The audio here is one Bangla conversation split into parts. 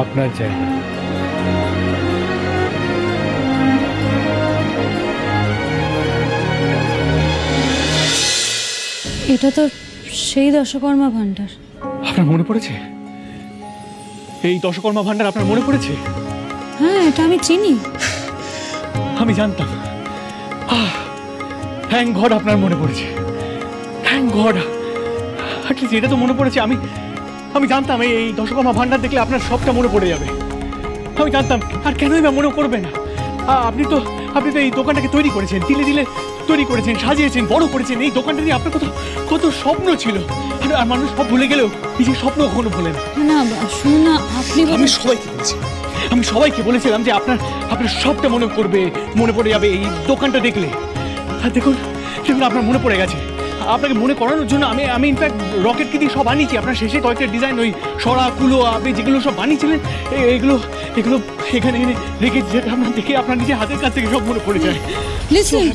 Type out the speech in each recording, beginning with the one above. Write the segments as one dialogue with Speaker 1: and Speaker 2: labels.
Speaker 1: আপনার জায়গা।
Speaker 2: এটা তো সেই দশকর্মা ভান্ডার।
Speaker 1: আপনার মনে পড়েছে? এই দশকর্মা ভান্ডার আপনার মনে পড়েছে?
Speaker 2: হ্যাঁ, এটা আমি চিনি।
Speaker 1: আমি জানতাম। থ্যাংক গড আপনার মনে পড়েছে। থ্যাংক গড, অ্যাটলিস্ট এটা তো মনে পড়েছে। আমি জানতাম এই দশকর্মা ভান্ডার দেখলে আপনার সবটা মনে পড়ে যাবে। আমি জানতাম। আর কেনই বা মনে করবে না? আপনি তো এই দোকানটাকে তৈরি করেছেন, দিলে দিলে তৈরি করেছেন, সাজিয়েছেন, বড় করেছেন। এই দোকানটা নিয়ে আপনার কত স্বপ্ন ছিল। আর মানুষ সব ভুলে গেলেও নিজের স্বপ্ন কখনো ভোলে না।
Speaker 2: না শুনুন না, আপনি
Speaker 1: আমি সবাইকে বলেছিলাম যে আপনার সবটা মনে পড়ে যাবে এই দোকানটা দেখলে। আর দেখুন আপনার মনে পড়ে গেছে। আপনাকে মনে করানোর জন্য আমি ইনফ্যাক্ট রকেটকে দিয়ে সব বানিয়েছি। আপনার শেষে কয়েকটা ডিজাইন, ওই সরা কুলো আপনি যেগুলো সব বানিয়েছিলেন, এগুলো এখানে এনে রেখে, যেটা আপনার দেখে আপনার নিজের হাতের কাছ থেকে সব মনে পড়ে যায়।
Speaker 2: লিসেন,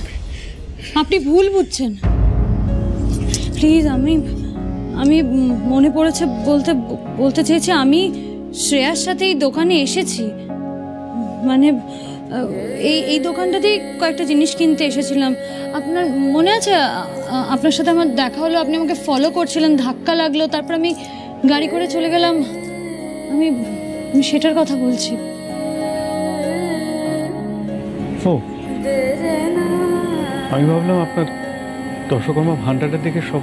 Speaker 2: আপনি ভুল বুঝছেন। প্লিজ, আমি মনে পড়েছে বলতে চেয়েছি, আমি শ্রেয়ার সাথে এই দোকানে এসেছি। মানে এই দোকানটাতেই কয়েকটা জিনিস কিনতে এসেছিলাম। আপনার মনে আছে? আপনার সাথে আমার দেখা হলো, আপনি আমাকে ফলো করছিলেন, ধাক্কা লাগলো, তারপর আমি গাড়ি করে চলে গেলাম। আমি সেটার কথা বলছি।
Speaker 1: ও, আমি ভাবলাম আপনার দশকর্মা ভান্ডারটা দেখে সব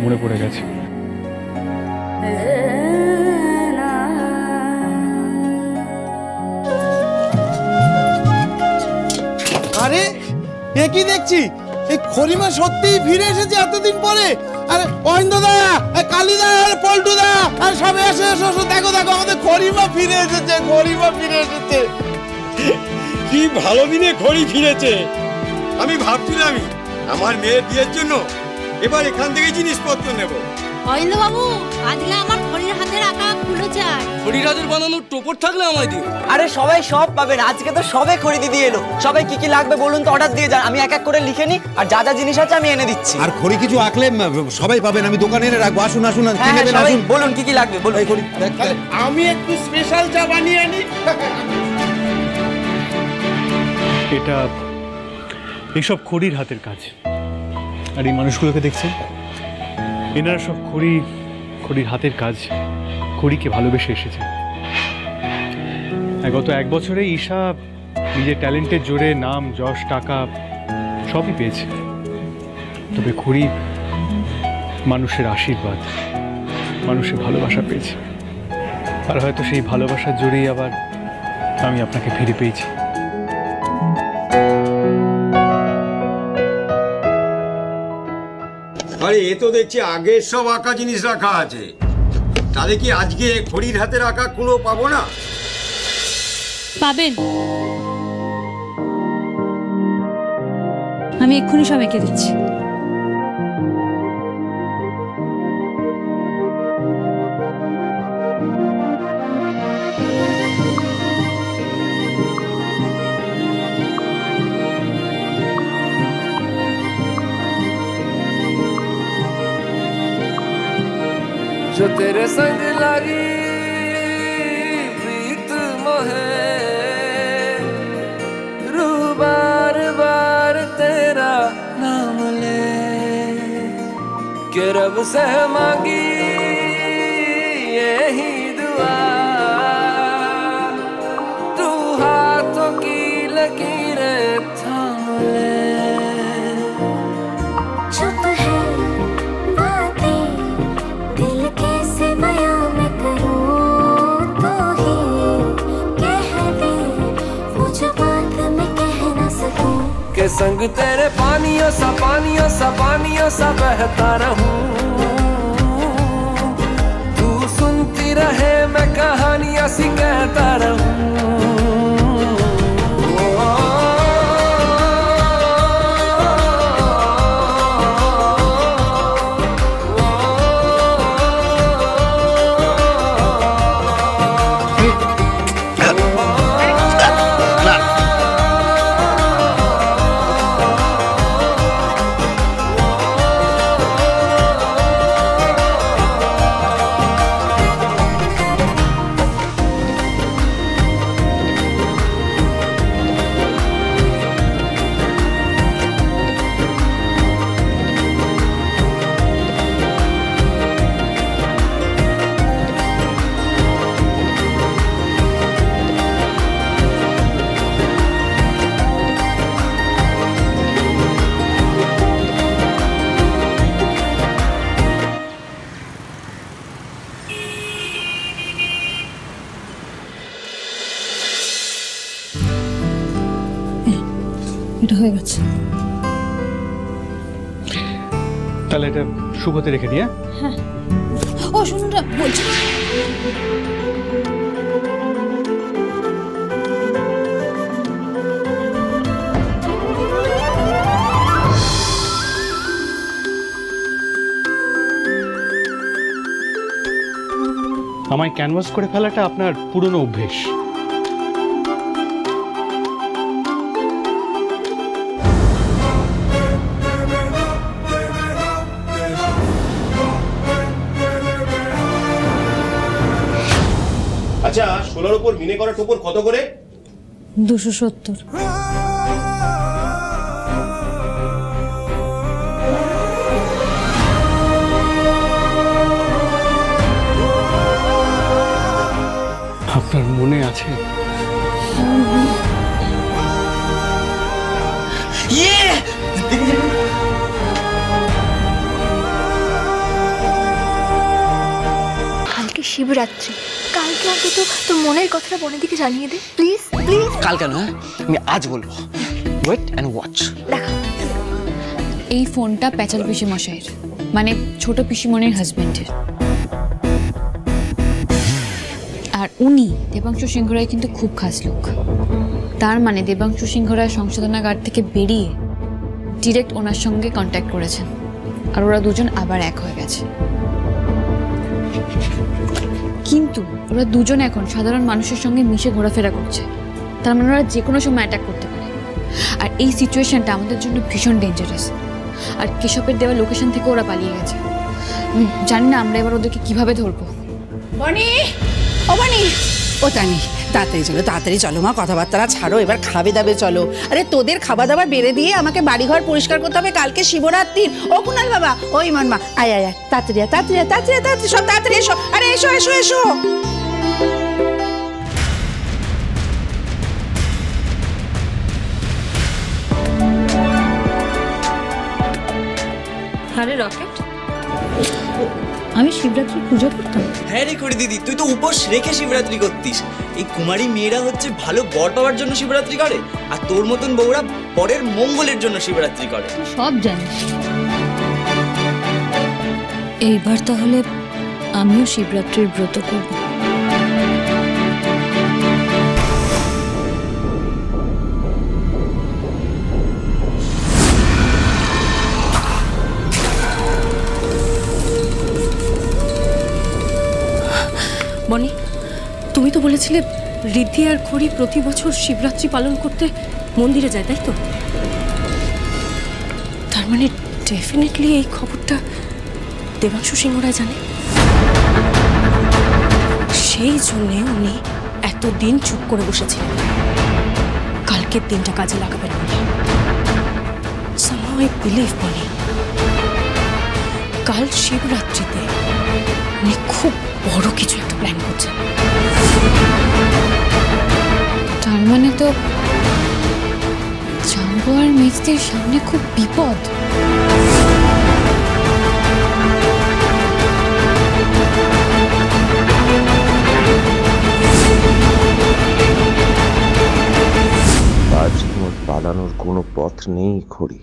Speaker 1: মনে পড়ে গেছে।
Speaker 3: আরে এ কি দেখছি, এই খরিমা সত্যিই ফিরে এসেছে এতদিন পরে। আরে অহিন্দদা, কালীদা, পল্টুদা, আর সবাই এসে এসো, দেখো আমাদের খরিমা ফিরে এসেছে।
Speaker 4: কি ভালো দিনে খড়ি ফিরেছে। আমি ভাবছিলামই আমার মেয়ের বিয়ের জন্য এবার এখান থেকে জিনিসপত্র নেব।
Speaker 5: অরিন্দ বাবু, আজকে আমার খড়ির হাতের আঁকা কুলো চাই।
Speaker 6: খড়ির হাতের বানানো টোপর থাকলে আমায় দিও।
Speaker 7: আরে সবাই সব পাবেন, আজকে তো সবে খড়ি দিয়ে এলো। সবাই কি লাগবে বলুন তো, অর্ডার দিয়ে যান, আমি এক এক করে লিখে নিই, আর যা জিনিস আছে আমি এনে দিচ্ছি।
Speaker 3: আর খড়ি কিছু আঁকলে সবাই পাবেন, আমি দোকানে এনে রাখবো। আসুন
Speaker 7: বলুন কি লাগবে বলুন।
Speaker 3: আমি একটু স্পেশাল চা বানিয়ে আনি।
Speaker 1: এটা এইসব খড়ির হাতের কাজ। আর এই মানুষগুলোকে দেখছেন, এনারা সব খড়ির হাতের কাজ, খড়িকে ভালোবেসে এসেছে। গত 1 বছরে ঈশা নিজের ট্যালেন্টের জোরে নাম, যশ, টাকা সবই পেয়েছে। তবে খড়ি মানুষের আশীর্বাদ, মানুষের ভালোবাসা পেয়েছে। আর হয়তো সেই ভালোবাসার জোরেই আবার আমি আপনাকে ফিরে পেয়েছি।
Speaker 4: আরে এ তো দেখছি আগের সব আঁকা জিনিস রাখা আছে। তাহলে কি আজকে খড়ির হাতের আঁকা কুলো পাবো না?
Speaker 2: পাবেন। আমি এক্ষুনি সব এঁকে দিচ্ছি।
Speaker 6: जो तेरे संग लगी प्रीत मोहे, रू बार बार तेरा नाम ले, के रब से मांगी यही दुआ, तू हाथों की लकीरें थाम ले। के संग तेरे पानियों सा बहता रहूं, तू सुनती रहे मैं कहानियां सी कहता रहूं।
Speaker 2: এটা হয়ে গেছে।
Speaker 1: তাহলে এটা শুভতে রেখে দিয়ে।
Speaker 2: হ্যাঁ, ও শুনুন না, বলছি
Speaker 1: আমায় ক্যানভাস করে ফেলাটা আপনার পুরনো অভ্যেস।
Speaker 8: আচ্ছা, 16-র উপর মিনে করা টোপর কত করে?
Speaker 2: 270।
Speaker 1: আপনার মনে আছে?
Speaker 9: কালকে শিবরাত্রি, কালকে অন্তত তোর মনের কথাটা বনেদিকে জানিয়ে দে প্লিজ প্লিজ।
Speaker 7: কাল কেন? আমি আজ বলবো। Wait and watch.
Speaker 9: দেখা।
Speaker 2: এই ফোনটা প্যাচাল পিসি মশাইয়ের, মানে ছোট পিসিমণির হাজবেন্ডের। আর উনি দেবাংশু সিংহ রায় কিন্তু খুব খাস লোক। তার মানে দেবাংশু সিংহ রায় সংশোধনাগার থেকে বেরিয়ে ডিরেক্ট ওনার সঙ্গে কন্ট্যাক্ট করেছেন, আর ওরা দুজন আবার এক হয়ে গেছে। কিন্তু ওরা দুজন এখন সাধারণ মানুষের সঙ্গে মিশে ঘোরাফেরা করছে, তার মানে ওরা যে কোনো সময় অ্যাটাক করতে পারে। আর এই সিচুয়েশনটা আমাদের জন্য ভীষণ ডেঞ্জারাস। আর কেশবের দেওয়া লোকেশন থেকে ওরা পালিয়ে গেছে। আমি জানি না আমরা এবার ওদেরকে কিভাবে ধরবো।
Speaker 10: বনি, ও বনি, ও তানি, তাড়াতাড়ি চলো, তাড়াতাড়ি চলো মা, কথাবার্তা ছাড়ো, এবার খাবে দাবে চলো। আরে তোদের খাবার দাবার বেড়ে দিয়ে আমাকে বাড়িঘর পরিষ্কার করতে হবে, কালকে শিবরাত্রির। ও কুনাল বাবা, ও ইমান মা, আয় আয় আয়, তাড়াতাড়ি তাড়াতাড়ি তাড়াতাড়ি তাড়াতাড়ি সব তাড়াতাড়ি এসো। আরে এসো এসো এসো।
Speaker 2: আরে রকেট, আমি শিবরাত্রি পুজো করতাম।
Speaker 7: হ্যাঁ রে করি দিদি, তুই তো উপোস রেখে শিবরাত্রি করতিস। এই কুমারী মেয়েরা হচ্ছে ভালো বর পাওয়ার জন্য শিবরাত্রি করে, আর তোর মতন বউরা বরের মঙ্গলের জন্য শিবরাত্রি করে।
Speaker 2: সব জানিস। এইবার তাহলে আমিও শিবরাত্রির ব্রত করব।
Speaker 9: বনি, তুমি তো বলেছিলে ঋদ্ধি আর খড়ি প্রতি বছর শিবরাত্রি পালন করতে মন্দিরে যায়, তাই তো? তার মানে ডেফিনেটলি এই খবরটা দেবাংশু সিংহ রায় জানে। সেই জন্যে উনি এতদিন চুপ করে বসেছিলেন, কালকের দিনটা কাজে লাগাবেন বলে। Somehow I believe, বনি, কাল শিবরাত্রিতে উনি খুব বড় কিছু একটা প্ল্যান করছেন।
Speaker 2: তার মানে তো জাম্বো আর মেজদের সামনে খুব বিপদ।
Speaker 8: আজ তোমার পালানোর কোনো পথ নেই খড়ি।